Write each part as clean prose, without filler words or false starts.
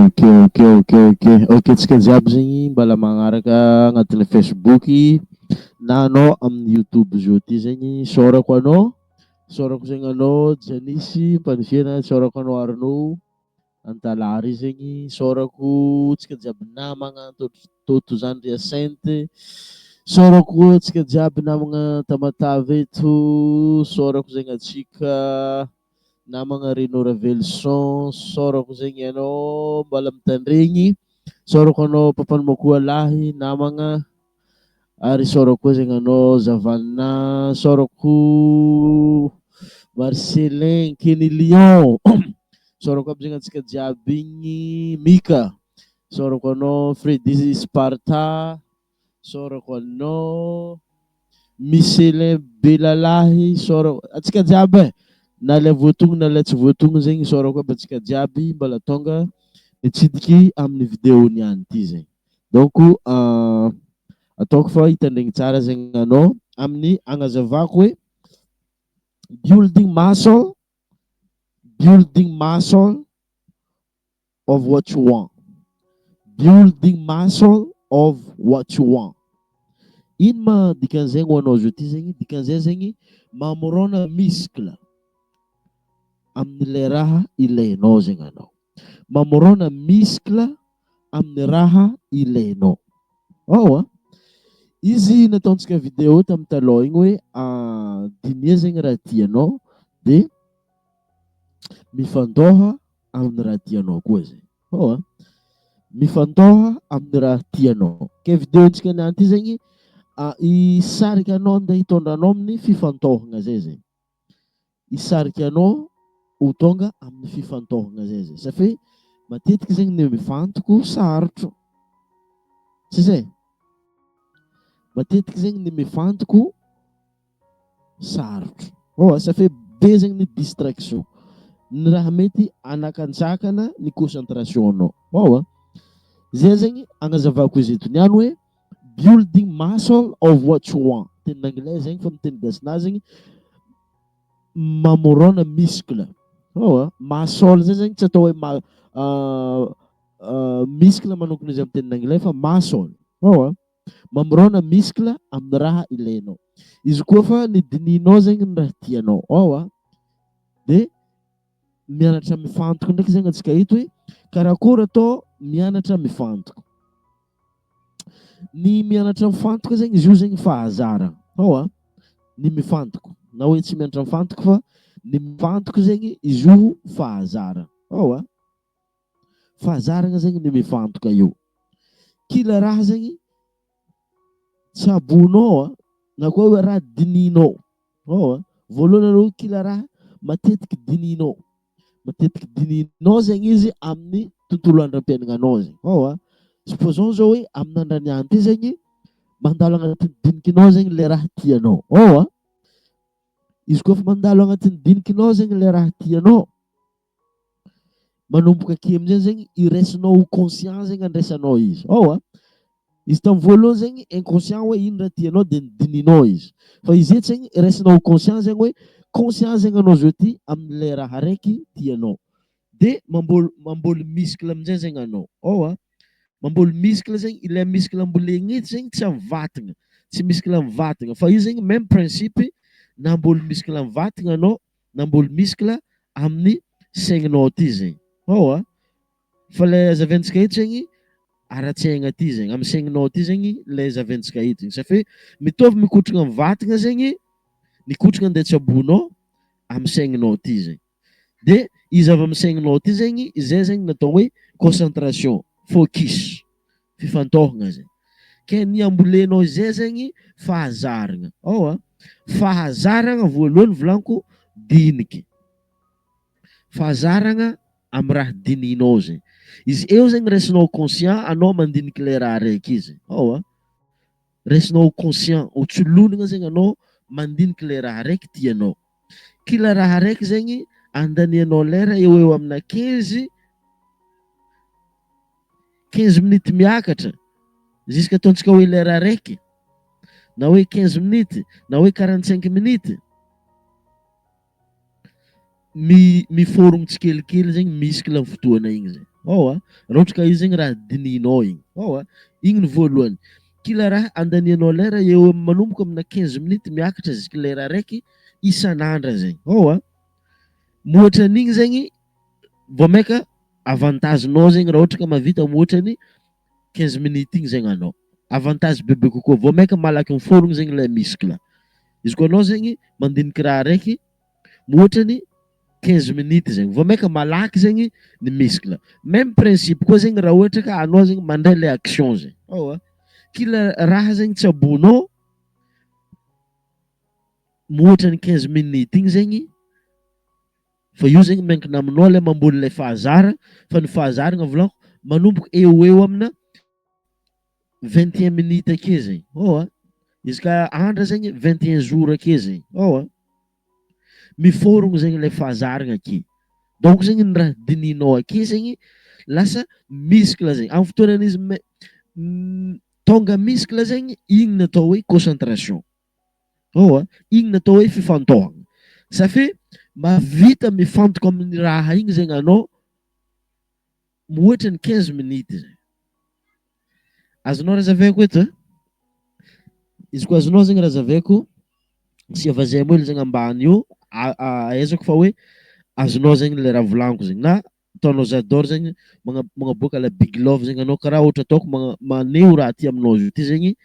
Ok, tsika jiaby zegny mbala magnaraka agnatin'ny Facebook na anao amin'ny YouTube zao ty zegny sôrako zegny anao Janisy Mpanifiana, sôrako anao Arnaud Antalary zegny, sôrako tsika jiaby namagna Toto Zandria Sainte, sôrako tsika jiaby namagna Tamatave eto, sôrako zegny atsika namagna Reno Ravelson, sôrako zegny anao mbala mitandregny, sôrako anao Papany Makoalahy namagna, ary sôrako koa zegny anao Zavanina, sôrako Marcelin Kenny Lion sôrako aby zegny atsika jiaby igny Mika, sôrako anao Freddy Sparta, sôrako anao Michelin Belalahy, sôrako atsika jiaby na le voatogno na le tsy voatogno zegny sôrako aby atsika jiaby mbala tonga nitsidiky amin'ny vidéo niany ity zegny. Donc ataoko fa hitandregny tsara zegny anao amin'ny agnazavako hoe building muscle of what you want. Building muscle of what you want. Ino ma dikan'zegny ho anao zao ty zegny? Dikan'zay zegny mamorona muscle amin'ny le raha ilainao zegny anao. Mamorona muscle amin'ny raha ilainao. Izy nataontsika vidéo tamin'ny taloha igny hoe dinia zegny raha tianao de mifandôha amin'ny raha tianao koa zegny. Mifandôha amin'ny raha tianao. Ke vidéontsika niany ty zegny isarika anao andeha hitondranao amin'ny fifantôhagna zay zegny. Isarika anao ho tonga amin'ny fifantôhagna zay zegny. Satria matetiky zegny ny mifantoko sarotro. Tsy zay? Matetiky zegny ny mifantoko sarotro. Satria be zegny ny distraction. Ny raha mety anakantsakana ny concentration-nao. Zay zegny agnazavako izy eto niany hoe building muscle of what you want. Teny anglais zegny fa miteny gasinazy zegny mamorona muscle. Muscle zay zegny tsy atao hoe muscle manokana izy amin'ny teny anglais fa muscle. Mamorona muscle amin'ny raha ilainao. Izy koa fa ny dininao zegny ny raha tianao. De mianatra mifantoko ndraiky zegny atsika eto hoe karakory atao mianatra mifantoko. Ny mianatra mifantoko zegny izy io zegny fahazarana. Ny mifantoko. Na hoe tsy mianatra mifantoko fa ny mifantoko zegny izy io fahazarana. Fahazarana zegny ny mifantoka io. Kila raha zegny tsabonao na koa hoe raha dininao. Voalohany aloha kila raha matetiky dininao. Matetiky dininao zegny izy amin'ny tontolo andram-piainanao zegny. Supposons zao hoe amin'ny andro niany ty zegny mandalo agnatin'ny dinikinao zegny le raha tianao. Izy koa fa mandalo agnatin'ny dinikinao zegny le raha tianao, manomboka ake amin'izay zegny iraisinao ho conscient zegny andraisanao izy. Izy tamin'ny voalohany zegny inconscient hoe ino raha tianao de dininao izy. Fa izy eto zegny iraisinao ho conscient zegny hoe conscient zegny anao zao ty amin'le raha raiky tianao. De mamboly muscle amin'izay zegny anao. Mamboly muscle zegny, ilay muscle ambolegny eto zegny tsy amin'ny vatagna, tsy muscle amin'ny vatagna, fa io zegny même principe namboly muscle amin'ny vatagna anao, namboly muscle amin'ny saigninao ty zegny. Fa le azaventsika eto zegny ara-tsaigna ty zegny, amin'ny saigninao ty zegny le azaventsika eto zegny. Satria mitovy mikotrana amin'ny vatagna zegny, ny kotrana andeha tsabonao amin'ny saigninao ty zegny. De izy avy amin'ny saigninao ty zegny, izay zegny natao hoe concentration, focus, fifantôhagna zegny. Ke ny ambolenao izay zegny fahazarana. Fahazarana voalohany volaniko diniky. Fahazarana amin'ny raha dininao zegny. Izy eo zegny raisinao conscient anao mandiniky le raha raiky izy. Raisinao conscient, otsolonana zegny anao mandiniky le raha raiky tianao. Kila raha raiky zegny andanianao lera eo eo amina 15 minutes miakatra jusqu'à ataontsika hoe lera raiky, na hoe 15 minutes, na hoe 45 minutes. miforogno tsikelikely zegny miskle amin'ny fotoana igny zegny. Raha ohatra ka izy zegny raha dinihinao igny. Igny ny voalohany. Kila raha andanianao lera eo manomboka amina 15 minutes miakatra jusque lera araiky isan'andra zegny. Mihoatra an'igny zegny vao maika avantagenao zegny raha ohatra ka mavita mihoatra ny 15 minutes igny zegny anao. Avantage bebe kokoa vao maika malaky miforogno zegny ilay miskle. Izy koa anao zegny mandiniky raha araiky mihoatra ny 15 minutes zegny vao maika malaky zegny ny miskle. Même principe koa zegny raha ohatra ka anao zegny mandray le action zegny. Kila raha zegny tsabonao mihoatra ny 15 minutes igny zegny fa io zegny miankina aminao le mamboly le fahazara fa ny fahazarana volako manomboka eo amina 21 minutes ake zegny. Izy ka andra zegny 21 jours ake zegny. Miforogno zegny le fahazarana ake. Donc zegny ny raha dinihinao ake zegny lasa miskle zegny. Amin'ny fotoanan'izy tonga miskle zegny igny natao hoe concentration. Igny natao hoe fifantohana. Safe mavita mifantoka amin'ny raha igny zegny anao mihoatra ny 15 minutes zegny. Azonao razaveko eto? Izy koa azonao zegny razaveko sia vazay moely zegny ambany io ahaizako fa hoe azonao zegny le raha volaniko zegny na ataonao j'adore zegny magnaboaka la big love zegny anao karaha ohatra ataoko maneho raha ty aminao izy ty zegny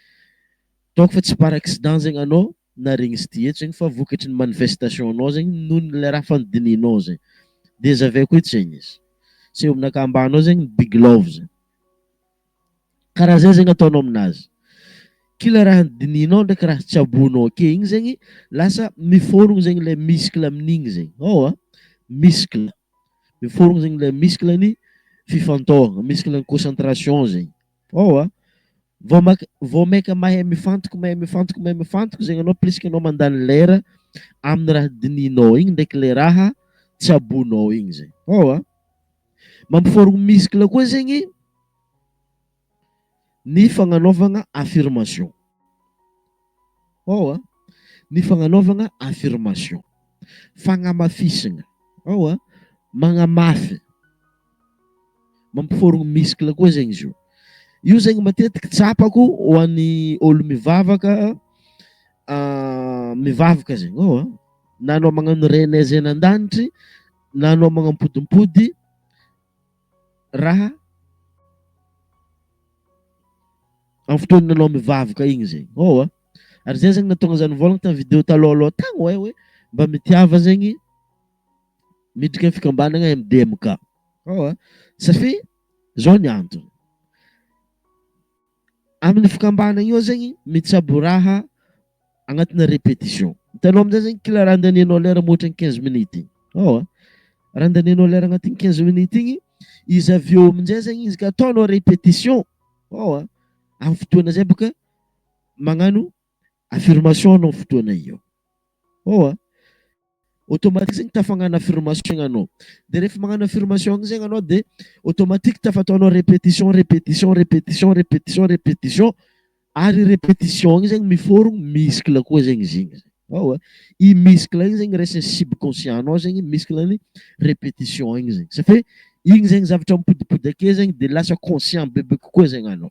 ataoko fa tsy par accident zegny anao naregny izy ty eto zegny fa vokatry ny manifestation anao zegny noho le raha fandinihinao zegny. De zaveko eto zegny izy. Seho aminaka ambanao zegny big love zegny. Karaha zay zegny ataonao aminazy. Kila raha dinihinao ndraiky raha tsabonao ake igny zegny lasa miforogno zegny le miskle amin'igny zegny. Miskle. Miforogno zegny le miskle ny fifantohana, miskle ny concentration zegny. Vao maika mahay mifantoka zegny anao plus que anao mandany lera amin'ny raha dinihinao igny ndraiky le raha tsabonao igny zegny. Mampiforogno miskle koa zegny ny fagnanaovana affirmation. Ny fagnanaovana affirmation. Fagnamafisana. Magnamafy. Mampiforogno miskle koa zegny izy io. Io zegny matetiky tsapako ho an'ny olo mivavaka zegny. Na anao magnano renaizy an-danitry na anao magnampodimpody raha amin'ny fotoana anao mivavaka igny zegny. Ary zay zegny natonga zany volagna tamin'ny vidéo talôha tagny hoe mba mitiava zegny midriky amin'ny fikambanana MDMK. Safi zao ny antony. Amin'ny fikambanana io zegny mitsabo raha agnatina répétition. Hitanao amin'izay zegny kila raha andanianao lera mihoatra ny 15 minutes igny. Raha andanianao lera agnatin'ny 15 minutes igny izy avy eo amin'izay zegny izy ka ataonao répétition. Amin'ny fotoana zay boka magnano affirmation anao fotoana io. Automatique zegny tafagnano affirmation anao. De rehefa magnano affirmation zegny anao de automatique tafataonao répétition. Ary répétition igny zegny miforogno miskle koa zegny izy igny. I miskle igny zegny resan'ny subconscient anao zegny miskle ny répétition igny zegny. Safe igny zegny zavatra mipodipody ake zegny de lasa conscient bebe kokoa zegny anao.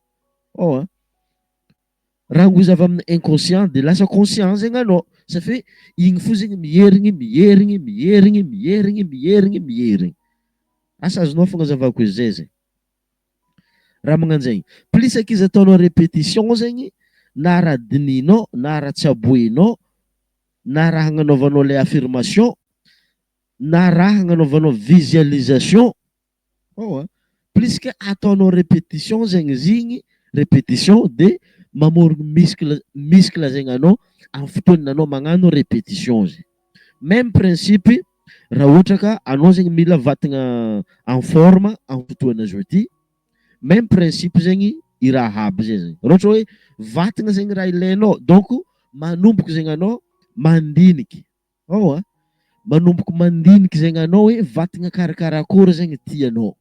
Raha ngoizy avy amin'ny inconscient de lasa conscient zegny anao. Safe igny fo zegny mierigny. Asa azonao fagnazavako izy zay zegny. Raha magnano zegny. Plus akizy ataonao répétition zegny na raha dinihinao na raha tsaboinao na raha agnanaovanao le affirmation na raha agnanaovanao visualisation. Plus que ataonao répétition zegny izy igny répétition de mamorogno miskle zegny anao amin'ny fotoana anao magnano répétition zegny. Même principe raha ohatra ka anao zegny mila vatagna en forme amin'ny fotoana zao ty. Même principe zegny i raha aby zay zegny. Raha ohatra hoe vatagna zegny raha ilainao donc manomboka zegny anao mandiniky. Manomboka mandiniky zegny anao hoe vatagna karakarakory zegny tianao.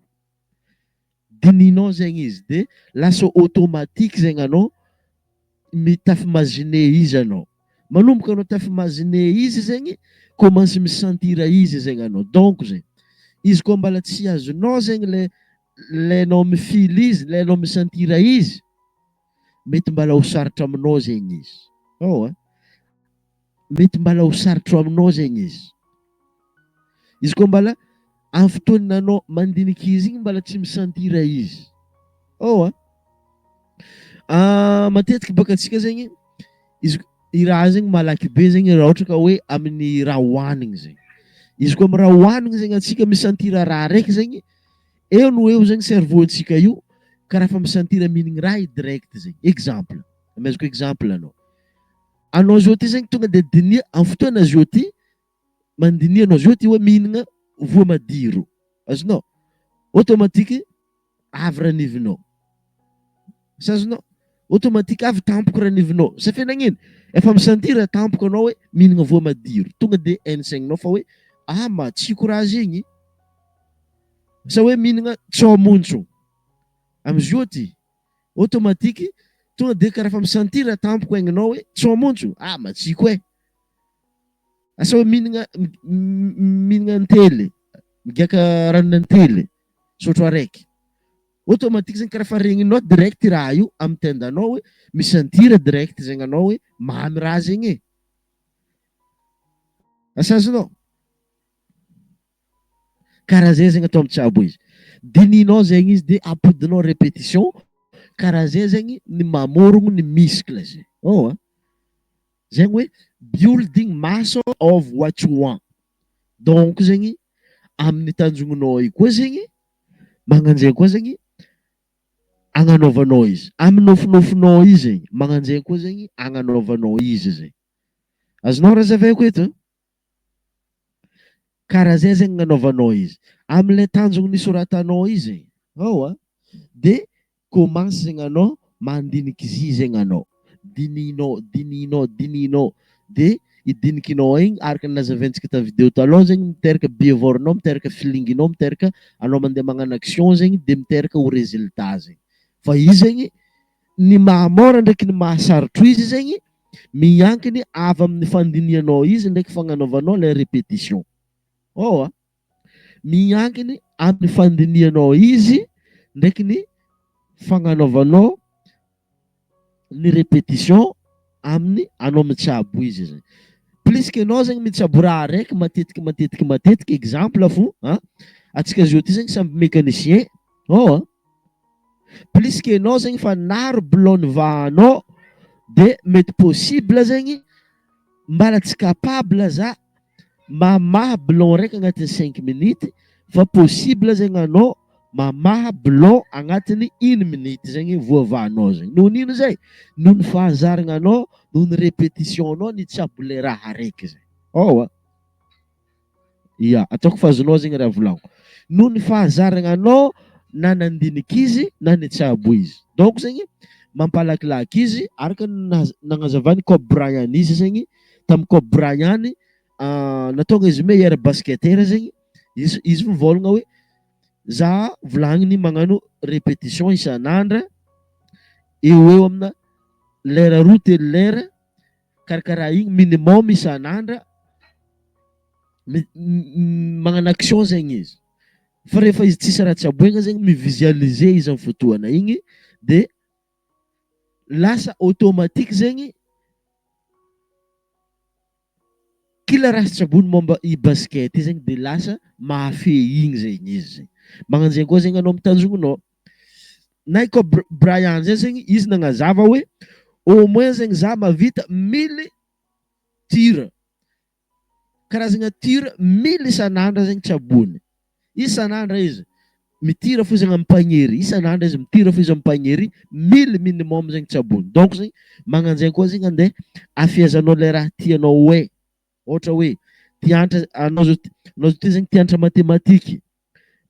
Dinihinao zegny izy de lasa automatique zegny anao mitafimagine izy anao. Manomboka anao tafimagine izy zegny commence misentira izy zegny anao. Donc zegny izy koa mbala tsy azonao zegny le anao mifily izy, le anao misentira izy, mety mbala ho sarotro aminao zegny izy. Mety mbala ho sarotro aminao zegny izy. Izy koa mbala amin'ny fotoana anao mandinika izy igny mbala tsy misentira izy. Matetiky baka atsika zegny izy i raha zegny malaky be zegny raha ohatra ka hoe amin'ny raha hohanigny zegny. Izy koa amin'ny raha hohanigny zegny atsika misentira raha raiky zegny, eo no eo zegny cerveau-ntsika io karaha fa misentira mihinagna raha io direct zegny. Exemple, amezako exemple anao. Anao zao ty zegny tonga de dinia amin'ny fotoana zao ty mandinia anao zao ty hoe mihinagna voamadiro. Azonao? Automatique avy ranivinao. Azonao? Automatique avy tampoka ranivinao. Satria nagnino? Efa misentira tampoka anao hoe mihinagna voamadiro. Tonga de ensaigninao fa hoe matsiko raha zegny. Sa hoe mihinagna tsômontso. Amizio ty automatique tonga de karaha fa misentira tampoka egninao hoe tsômontso, matsiko e. Asa hoe mihinagna antely, migaka ranon'antely, sotro araiky. Automatique zegny karaha fa regninao direct raha io amin'ny tendanao hoe misentira direct zegny anao hoe mamy raha zegny e. Asa azonao? Karaha zay zegny atao amitsabo izy. Dininao zegny izy de apodinao répétition, karaha zay zegny ny mamorogno ny muscle zegny. Zegny hoe building muscle of what you want. Donc zegny amin'ny tanjognonao io koa zegny magnanjay koa zegny agnanovanao izy. Amin'ny nofinofinao izy zegny magnanjay koa zegny agnanovanao izy zegny. Azonao razaveko eto? Karaha zay zegny agnanovanao izy. Amin'ilay tanjogny nisoratanao izy de commence zegny anao mandinika izy zegny anao. Dininao de idinikinao igny araka nalazaventsika ta vidéo taloha zegny miteraka bevorinao, miteraka filinginao, miteraka anao mandeha magnano action zegny de miteraka ho résultat zegny. Fa izy zegny ny mahamora ndraiky ny mahasarotro izy zegny miankiny avy amin'ny fandinianao izy ndraiky fagnanovanao le répétition. Miankiny amin'ny fandinianao izy ndraiky ny fagnanovanao ny répétition amin'ny anao mitsabo izy zegny. Plus que anao zegny mitsabo raha raiky matetiky exemple fo, atsika zao ty zegny samby mécanicien. Plus que anao zegny fa naro blôny vahanao de mety possible zegny mbala tsy capable za mamaha blon raiky agnatin'ny 5 minutes, fa possible zegny anao mamaha blon agnatin'ny 1 minute zegny voavahanao zegny. Noho nino zay? Noho ny fahazarana anao, noho ny répétition anao ny tsabo le raha raiky zegny. Ataoko fa azonao zegny raha volagniko. Noho ny fahazarana anao na nandinika izy na nitsabo izy. Donc zegny mampalakilaky izy araka nagnazavany Kobe Bryant izy zegny tamin'ny Kobe Bryant natonga izy meilleur basketteur zegny izy mivolagna hoe za volagniny magnano répétition isan'andra eo amina lera 2 lera karakaraha igny minimum isan'andra magnano action zegny izy. Fa rehefa izy tsisy raha tsy aboegna zegny mivisualiser izy amin'ny fotoana igny de lasa automatique zegny kila raha tsabony momba i basket zegny de lasa mahafe igny zegny izy zegny. Magnanjay koa zegny anao mitanjognonao. Na i Kobe Bryant zay zegny izy nagnazava hoe au moins zegny za mavita 1000 tir. Karazagna tir 1000 isan'andra zegny tsabony. Isan'andra izy mitira fo zegny amin'ny panier, isan'andra izy mitira fo izy amin'ny panier 1000 minimum zegny tsabony. Donc zegny magnanjay koa zegny andeha afihazanao le raha tianao hoe ohatra hoe tiantra anao zao ty zegny tiantra matematiky,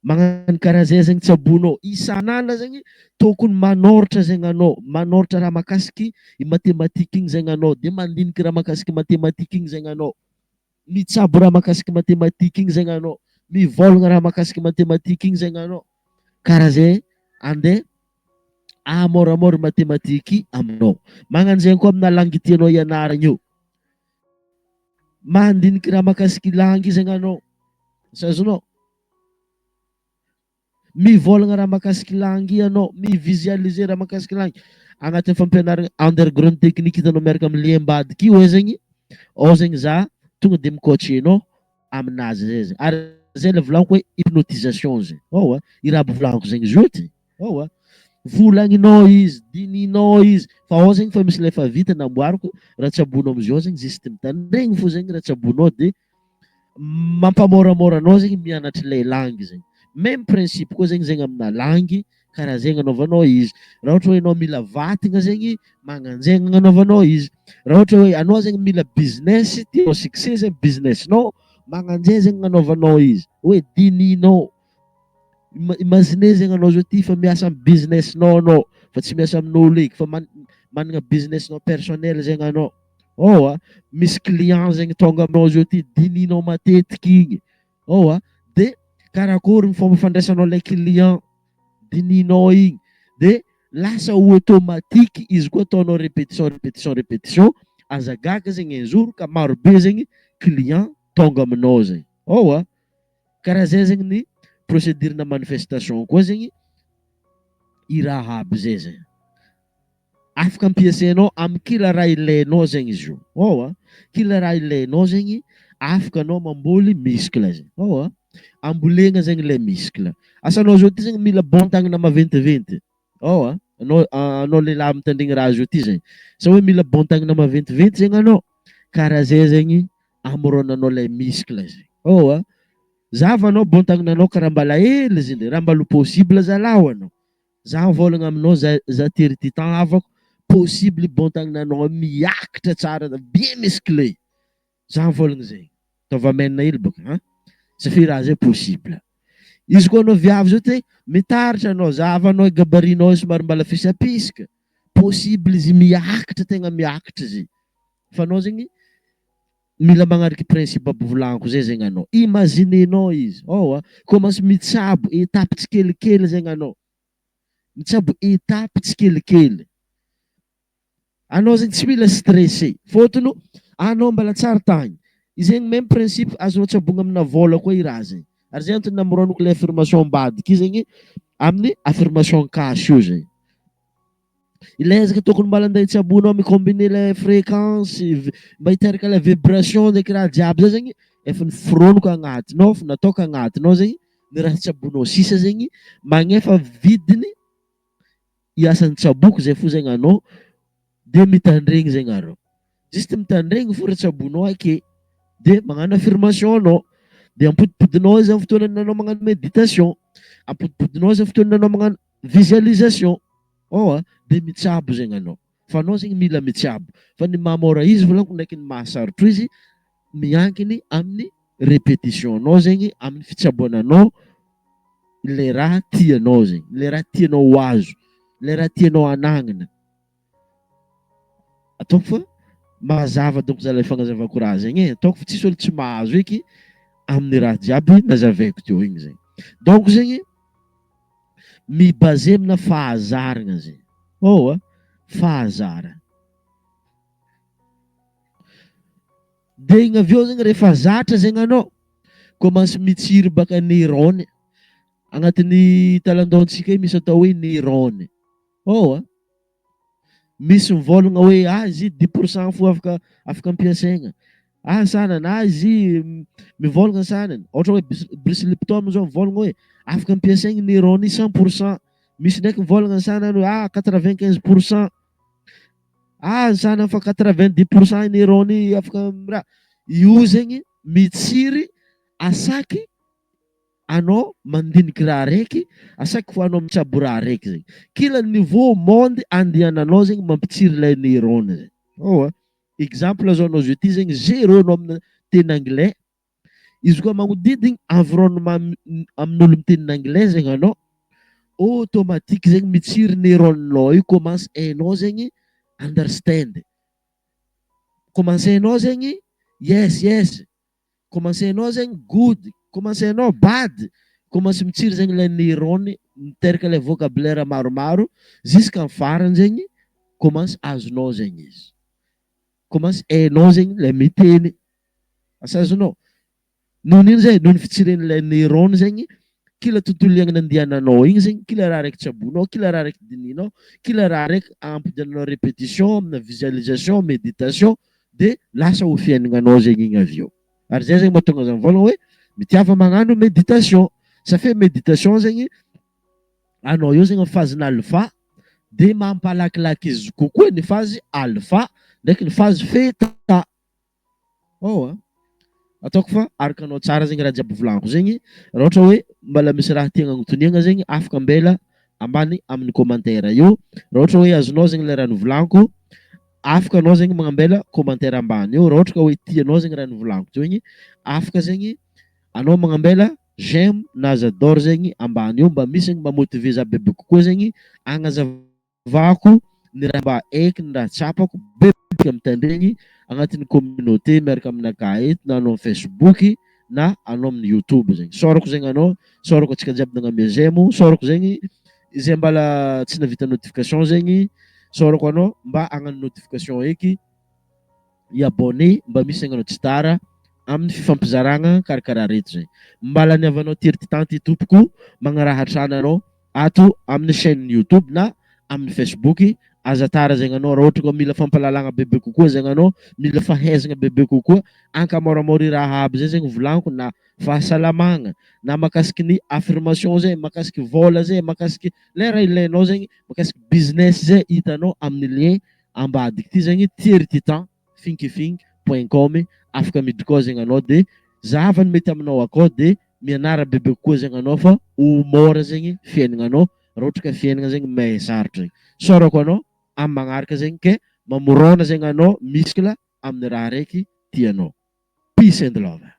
magnano karaha zay zegny tsabonao isan'andra zegny tokony manoratra zegny anao, manoratra raha makasiky i matematika igny zegny anao, de mandiniky raha makasiky matematika igny zegny anao, mitsabo raha makasiky matematika igny zegny anao, mivolagna raha makasiky matematika igny zegny anao. Karaha zay andeha ahamoramora matematiky aminao. Magnano zegny koa amina langue tianao ianarana io. mandiniky raha mahakasiky langue zegny anao, azonao mivolagna raha mahakasiky langue anao, mivisualiser raha mahakasiky langue agnatin'ny fampianarana underground technique hitanao miaraka amin'ny liam-badiky io zegny, ao zegny za tonga de mikoatry anao aminazy zay zegny, ary zay le volaniko hoe hypnotisation zegny, ao i raha volaniko zegny zoty, ao volagninao izy, dininao izy, fa ao zegny fa misy le fa vita namboariko ratsabonao amizao zegny juste mitandregny fo zegny ratsabonao de mampamoramora anao zegny mianatra le langue zegny. Même principe koa zegny zegny amina langue, karaha zegny anaovanao izy. Raha ohatra hoe anao mila vatagna zegny, magnanjegny anaovanao izy. Raha ohatra hoe anao zegny mila business, tianao succès zegny businessinao, magnanjay zegny anaovanao izy. Hoe dininao, imagine zegny anao zao ty fa miasa amin'ny businessinao anao, fa tsy miasa amin'olo eky, fa managna businessinao personnel zegny anao. Oh misy client zegny tonga aminao zao ty, dininao matetiky igny. Oh de karakory ny fomba fandraisanao le client, dininao igny, de lasa automatique izy koa ataonao répétition, azagaga zegny un-jour ka marobe zegny client tonga aminao zegny. Oh karaha zay zegny ny procédure na manifestation koa zegny i raha aby zay zegny. Afaka ampiasainao amin'ny kila raha ilainao zegny izy io. Oh kila raha ilainao zegny afaka anao mamboly muscle zegny. Oh ambolegna zegny le muscle. Asanao zao ty zegny mila bon tagnana maventiventy. Oh anao lehilahy mitandregny raha zao ty zegny. Sa hoe mila bon tagnana maventiventy zegny anao, karaha zay zegny amoronanao le muscle zegny. Oh zavanao bon tagnananao karaha mbala hely zegny, raha mbala possible zalaho anao. Za volagna aminao za tery ty temps havako possible bon tagnananao miakatra tsara bien musclé. Za volagna zegny. Tova menina hely baka ha. Safy raha zay possible. Izy koa anao viavy zao te mitaritra anao, zavanao gabarinao somary mbala fisapisaka, possible izy miakatra, tegna miakatra izy. Fa anao zegny mila magnariky principe aby volaniko zay zegny anao. Imaginenao izy. Oh commence mitsabo étape tsikelikely zegny anao. Mitsabo étape tsikelikely. Anao zegny tsy mila stressé. Fôtony anao mbala tsara tagny. Izy zegny même principe azonao tsabogna amina vola koa i raha zegny. Ary zay antony namoronako le affirmation ambadiky zegny amin'ny affirmation cash io zegny. Ilezaka tokony mbala andeha tsabonao mikombiner le fréquence, mba hiteraka le vibration ndraiky raha jiaby zay zegny, efa niforoniko agnatinao, nataoko agnatinao zegny, ny raha tsabonao sisa zegny magnefa vidiny iasan'ny tsaboko zay fo zegny anao, de mitandregny zegny arô. Juste mitandregny fo raha tsabonao ake, de magnano affirmation anao, de ampodipodinao izy amin'ny fotoana anao magnano méditation, ampodipodinao izy amin'ny fotoana anao magnano visualisation. Oh de mitsabo zegny anao. Fa anao zegny mila mitsabo. Fa ny mahamora izy volaniko ndraiky ny mahasarotro izy miankiny amin'ny répétition anao zegny, amin'ny fitsaboananao le raha tianao zegny, le raha tianao ho azo, le raha tianao anagnana. Ataoko fa mazava donc zala fagnazavako raha zegny, ataoko fa tsisy olo tsy mahazo eky amin'ny raha jiaby nazavaiko teo igny zegny. Donc zegny mibase amina fahazarana zegny. Oh fahazara. De igny avy eo zegny rehefa zatra zegny anao, commence mitsiry baka neurone. Agnatin'ny talandaontsika misy atao hoe neurone. Oh misy mivolagna hoe izy 10% fo afaka ampiasaigna. Sanana izy mivolagna sanana. Ohatra hoe Bruce Lipton zao mivolagna hoe afaka ampiasaigna neurone 100%. Misy ndraiky mivolagna sanana hoe 95%. Sanana fa 90% neurone afaka raha. Io zegny mitsiry asaky anao mandiniky raha raiky, asaky fo anao mitsabo raha raiky zegny. Kila niveau monde andiananao zegny mampitsiry le neurone zegny. Oh exemple zao anao zao ty zegny 0 anao amin'ny teny anglais, izy koa magnodidiny environnement amin'olo miteny anglais zegny anao, automatique zegny mitsiry neuronenao io, commence hainao zegny understand. Commence hainao zegny yes, commence hainao zegny good, commence hainao bad, commence mitsiry zegny le neurone, miteraka le vocabulaire maromaro jusqu'à farany zegny commence azonao zegny izy. Commence hainao zegny le miteny. Azonao. Nohon'iny zay, nohon'ny fitsiren'ilay neurone zegny, kila tontolo iainana andiananao igny zegny, kila raha raiky tsabonao, kila raha raiky dininao, kila raha raiky ampidiananao répétition, amina visualisation, méditation, de lasa ho fiaignanao zegny igny avy eo. Ary zay zegny mahatonga zany volagna hoe mitiava magnano méditation. Satria méditation zegny, anao eo zegny phase alpha, de mampalakilaky izy kokoa ny phase alpha, ndraiky ny phase theta. Ataoko fa arakanao tsara zegny raha jiaby volaniko zegny. Raha ohatra hoe mbala misy raha tiana agnotoniagna zegny, afaka mbela ambany amin'ny commentaire io. Raha ohatra hoe azonao zegny le raha novolaniko, afaka anao zegny magnambela commentaire ambany io. Raha ohatra ka hoe tianao zegny raha novolaniko teo igny, afaka zegny anao magnambela j'aime na j'adore zegny ambany io, mba misy zegny mamotive za bebe kokoa zegny agnazavako ny raha mba aiky ny raha tsapako bebe mitandregny agnatin'ny communauté miaraka aminaka eto, na anao Facebook na anao amin'ny YouTube zegny. Sôrako zegny anao, sôrako atsika jiaby nagnamia j'aime, sôrako zegny izay mbala tsy navita notification zegny, sôrako anao mba hagnano notification eky, i-abonné mba misy zegny anao tsy tara amin'ny fifampizaragna karakaraha reto zegny. Mbala niavanao tiry ty tanty tompoko magnarahatra anao ato amin'ny chaîne YouTube na amin'ny Facebook, aza tara zegny anao. Raha ohatra ka mila fampalalagna bebe kokoa zegny anao, mila fahaizagna bebe kokoa, ankamoramora raha aby zay zegny volaniko, na fahasalamagna, na makasiky ny affirmation zay, makasiky vola zay, makasiky le raha ilainao zegny, makasiky business zay hitanao amin'ny lien ambadiky ty zegny, tiers titan finkifink.com. afaka miditra koa zegny anao, de zavany mety aminao akao, de mianara bebe kokoa zegny anao fa ho mora zegny fiaignanao raha ohatra ka fiaignana zegny mahasarotry zegny. Sôrako anao amin'ny magnaraka zegny, ke mamorona zegny anao misikla amin'ny raha raiky tianao. Peace and love.